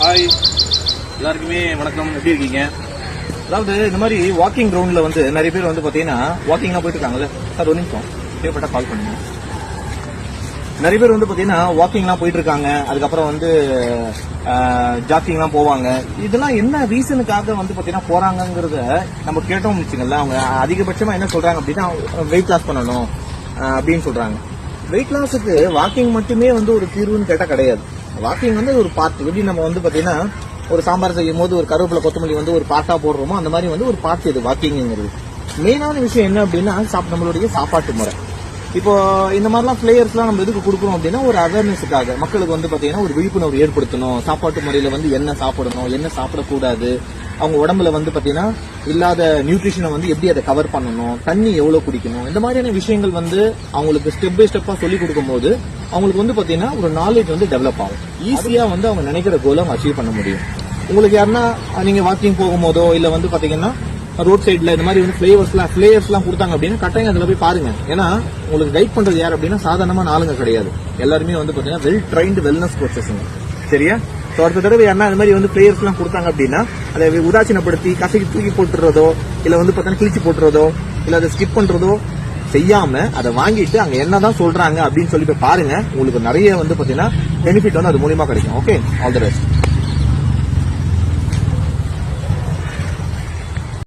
Hi எல்லாருக்குமே வணக்கம். எப்படி இருக்கீங்க? அதாவது இந்த மாதிரி வாக்கிங் கிரவுண்ட்ல வந்து நிறைய பேர் வந்து பாத்தீங்கன்னா வாக்கிங்லாம் போயிட்டு இருக்காங்கல்ல சார். ஒரு நிமிஷம் தேவைப்பட்டா கால் பண்ணுங்க. நிறைய பேர் வந்து பாத்தீங்கன்னா வாக்கிங்லாம் போயிட்டு இருக்காங்க. அதுக்கப்புறம் வந்து ஜாக்கிங்லாம் போவாங்க. இதெல்லாம் என்ன ரீசனுக்காக வந்து பாத்தீங்கன்னா போறாங்கிறத நம்ம கேட்டோம் வச்சுக்கோங்களேன். அவங்க அதிகபட்சமா என்ன சொல்றாங்க அப்படின்னா வெயிட் லாஸ் பண்ணணும் அப்படின்னு சொல்றாங்க. வெயிட் லாஸுக்கு வாக்கிங் மட்டுமே வந்து ஒரு தீர்வுன்னு கேட்டா கிடையாது. வாக்கிங் வந்து ஒரு பார்ட். எப்படி நம்ம வந்து பாத்தீங்கன்னா ஒரு சாம்பார் செய்யும் போது ஒரு கருவேப்பிலை கொத்தமல்லி வந்து ஒரு பார்ட்டா போடுறோமோ அந்த மாதிரி வந்து ஒரு பார்ட் இது வாக்கிங்கிறது. மெயினான விஷயம் என்ன அப்படின்னா நம்மளுடைய சாப்பாட்டு முறை. இப்போ இந்த மாதிரிலாம் பிளேயர்ஸ்லாம் நம்ம எதுக்கு கொடுக்குறோம் அப்படின்னா ஒரு அவேர்னஸுக்காக மக்களுக்கு வந்து பாத்தீங்கன்னா ஒரு விழிப்புணர்வு ஏற்படுத்தணும். சாப்பாட்டு முறையில வந்து என்ன சாப்பிடணும், என்ன சாப்பிடக்கூடாது, அவங்க உடம்புல வந்து பாத்தீங்கன்னா இல்லாத நியூட்ரிஷனை வந்து எப்படி அதை கவர் பண்ணணும், தண்ணி எவ்வளவு குடிக்கணும், இந்த மாதிரியான விஷயங்கள் வந்து அவங்களுக்கு ஸ்டெப் பை ஸ்டெப்பா சொல்லி கொடுக்கும் போது அவங்களுக்கு வந்து பாத்தீங்கன்னா ஒரு நாலேஜ் வந்து டெவலப் ஆகும். ஈஸியா வந்து அவங்க நினைக்கிற கோலை அவங்க அச்சீவ் பண்ண முடியும். உங்களுக்கு யாருன்னா நீங்க வாக்கிங் போகும்போதோ இல்ல வந்து பாத்தீங்கன்னா ரோட் சைட்ல இந்த மாதிரி வந்து பிளேயர்ஸ்லாம் கொடுத்தாங்க அப்படின்னா கட்டாயம் அதுல போய் பாருங்க. ஏன்னா உங்களுக்கு கைட் பண்றது யார் அப்படின்னா சாதாரணமான ஆளுங்க கிடையாது. எல்லாருமே வந்து பாத்தீங்கன்னா வெல் ட்ரைன்டு வெல்னஸ் கோச்சஸ்ங்க. சரியா? ஸோ அடுத்த தடவை யாருன்னா இந்த மாதிரி வந்து பிளேயர்ஸ்லாம் கொடுத்தாங்க அப்படின்னா அதை உதாசீனப்படுத்தி கசைக்கு தூக்கி போட்டுறதோ இல்ல வந்து பார்த்தீங்கன்னா கிழிச்சு போட்டுறதோ இல்ல அதை ஸ்கிப் பண்றதோ செய்யாம அதை வாங்கிட்டு அங்க என்னதான் சொல்றாங்க அப்படின்னு சொல்லி போய் பாருங்க. உங்களுக்கு நிறைய வந்து பாத்தீங்கன்னா பெனிஃபிட் வந்து அது மூலியமா கிடைக்கும். Okay, all the best.